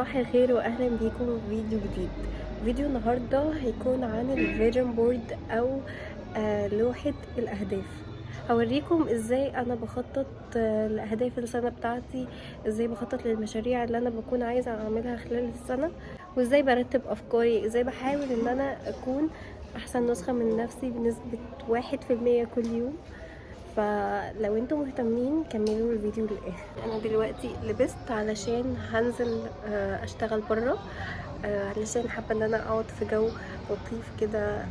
صباح الخير واهلا بيكم في فيديو جديد. فيديو النهارده هيكون عن الفيجن بورد او لوحة الاهداف. هوريكم ازاي انا بخطط لاهداف السنة بتاعتي، ازاي بخطط للمشاريع اللي انا بكون عايزة اعملها خلال السنة، وازاي برتب افكاري، ازاي بحاول ان انا اكون احسن نسخة من نفسي بنسبة 1% كل يوم. فلو انتم مهتمين كملوا الفيديو للاخر. انا دلوقتي لبست علشان هنزل اشتغل بره، علشان حابه ان انا اقعد في جو لطيف كده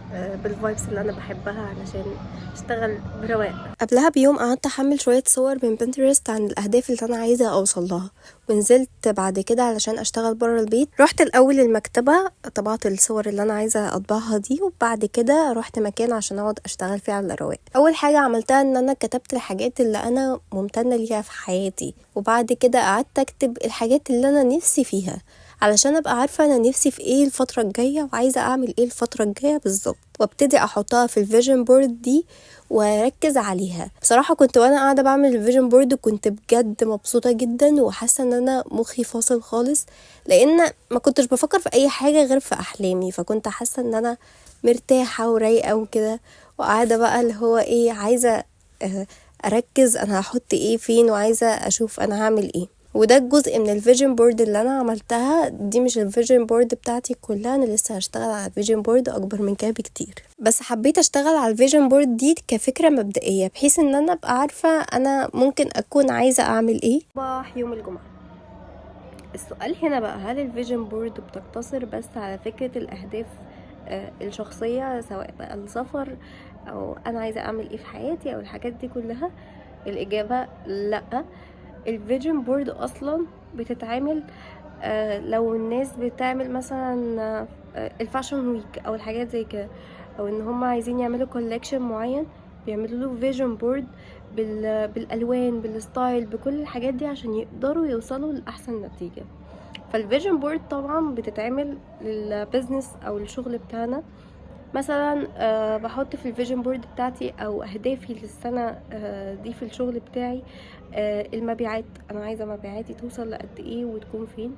بالفايبس اللي انا بحبها، علشان اشتغل برواق. قبلها بيوم قعدت احمل شويه صور من بنترست عن الاهداف اللي انا عايزه اوصل لها، ونزلت بعد كده علشان اشتغل بره البيت. رحت الاول المكتبه، طبعت الصور اللي انا عايزه اطبعها دي، وبعد كده رحت مكان عشان اقعد اشتغل فيه على الرواق. اول حاجه عملتها ان انا كتبت الحاجات اللي انا ممتنه ليها في حياتي، وبعد كده قعدت اكتب الحاجات اللي انا نفسي فيها علشان ابقى عارفه انا نفسي في ايه الفتره الجايه وعايزه اعمل ايه الفتره الجايه بالظبط، وابتدي احطها في الفيجن بورد دي واركز عليها. بصراحه كنت وانا قاعده بعمل الفيجن بورد كنت بجد مبسوطه جدا، وحاسه ان انا مخي فاصل خالص، لان ما كنتش بفكر في اي حاجه غير في احلامي. فكنت حاسه ان انا مرتاحه ورايقه وكده، وقاعده بقى اللي هو ايه، عايزه اركز انا هحط ايه فين، وعايزه اشوف انا هعمل ايه. وده الجزء من الفيجن بورد اللي انا عملتها. دي مش الفيجن بورد بتاعتي كلها، انا لسه هشتغل على الفيجن بورد اكبر من كده بكتير، بس حبيت اشتغل على الفيجن بورد دي كفكرة مبدئية، بحيث ان انا ابقى عارفة انا ممكن اكون عايزة اعمل ايه. صباح يوم الجمعة. السؤال هنا بقى، هل الفيجن بورد بتقتصر بس على فكرة الاهداف الشخصية، سواء بقى السفر او انا عايزة اعمل ايه في حياتي او الحاجات دي كلها؟ الاجابة لا. الفيجن بورد اصلا بتتعمل لو الناس بتعمل مثلا الفاشن ويك او الحاجات زي كده، او ان هم عايزين يعملوا كولكشن معين، بيعملوا له فيجن بورد بالالوان بالستايل بكل الحاجات دي عشان يقدروا يوصلوا لاحسن نتيجة. فالفيجن بورد طبعا بتتعمل للبزنس او الشغل بتاعنا. مثلا بحط في الفيجن بورد بتاعتي او اهدافي للسنه دي في الشغل بتاعي، المبيعات، انا عايزه مبيعاتي توصل لقد ايه وتكون فين.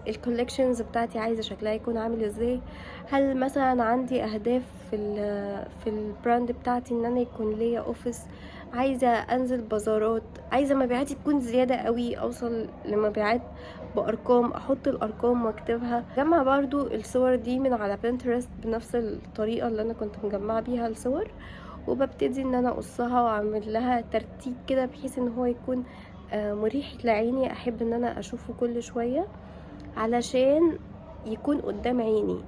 الكولكشنز بتاعتي عايزه شكلها يكون عامل ازاي. هل مثلا عندي اهداف في البراند بتاعتي ان انا يكون ليا اوفيس، عايزه انزل بازارات، عايزه مبيعاتي تكون زياده قوي، اوصل لمبيعات بارقام، احط الارقام واكتبها. جمع برضو الصور دي من على بنترست بنفس الطريقه اللي انا كنت مجمعه بيها الصور، وببتدي ان انا اقصها واعمل لها ترتيب كده بحيث ان هو يكون مريح لعيني، احب ان انا اشوفه كل شويه علشان يكون قدام عيني.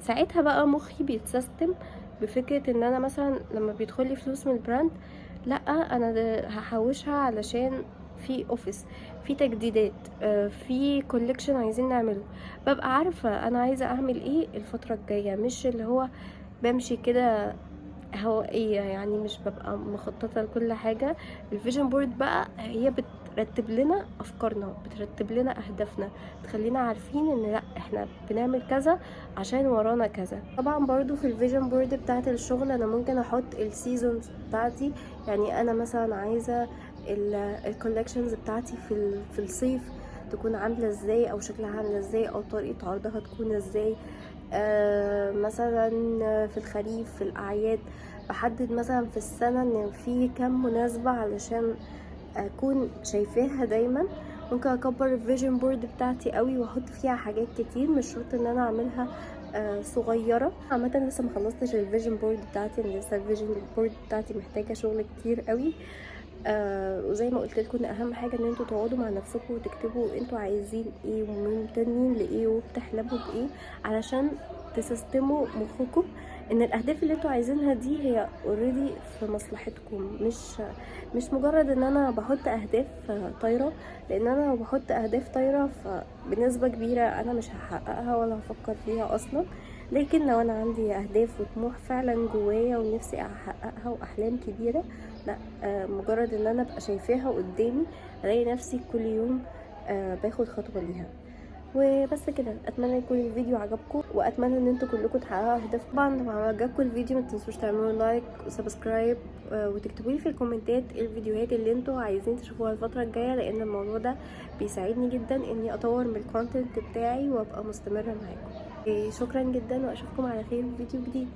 ساعتها بقى مخي بيتسيستم بفكره ان انا مثلا لما بيدخلي فلوس من البراند، لا انا هحوشها علشان في اوفيس، في تجديدات، في كولكشن عايزين نعمله. ببقى عارفه انا عايزه اعمل ايه الفتره الجايه، مش اللي هو بمشي كده هوائية، يعني مش ببقى مخططة لكل حاجة. الفيجن بورد بقى هي بترتب لنا افكارنا، بترتب لنا اهدافنا، تخلينا عارفين ان لا احنا بنعمل كذا عشان ورانا كذا. طبعا برضو في الفيجن بورد بتاعت الشغل انا ممكن احط السيزونز بتاعتي، يعني انا مثلا عايزة الكولكشنز بتاعتي في الصيف تكون عاملة ازاي، او شكلها عاملة ازاي، او طريقة عرضها تكون ازاي. مثلا في الخريف في الاعياد بحدد مثلا في السنة ان في كام مناسبة علشان اكون شايفاها دايما. ممكن اكبر الفيجن بورد بتاعتي قوي واحط فيها حاجات كتير، مش شرط ان انا اعملها صغيرة. عامة لسه مخلصتش الفيجن بورد بتاعتي، لسه الفيجن بورد بتاعتي محتاجة شغل كتير قوي. وزي ما قلت لكم، اهم حاجه ان انتوا تقعدوا مع نفسكم وتكتبوا انتوا عايزين ايه وممتنين لايه وبتحلموا بايه، علشان تسيستموا مخكم ان الاهداف اللي انتوا عايزينها دي هي اوريدي في مصلحتكم، مش مجرد ان انا بحط اهداف طايره. لان انا لو بحط اهداف طايره فبنسبه كبيره انا مش هحققها ولا هفكر فيها اصلا. لكن لو انا عندي اهداف وطموح فعلا جوايا ونفسي احققها واحلام كبيره، لا مجرد ان انا ابقى شايفاها قدامي الاقي نفسي كل يوم باخد خطوه ليها. وبس كده، اتمنى يكون الفيديو عجبكم، واتمنى ان انتوا كلكم تحققوا اهدافكم. طبعا لو عجبكم الفيديو ما تنسوش تعملوا لايك وسبسكرايب، وتكتبوا لي في الكومنتات ايه الفيديوهات اللي انتوا عايزين تشوفوها الفتره الجايه، لان الموضوع ده بيساعدني جدا اني اطور من الكونتنت بتاعي وابقى مستمره معاكم. شكرا جدا، واشوفكم على خير في فيديو جديد.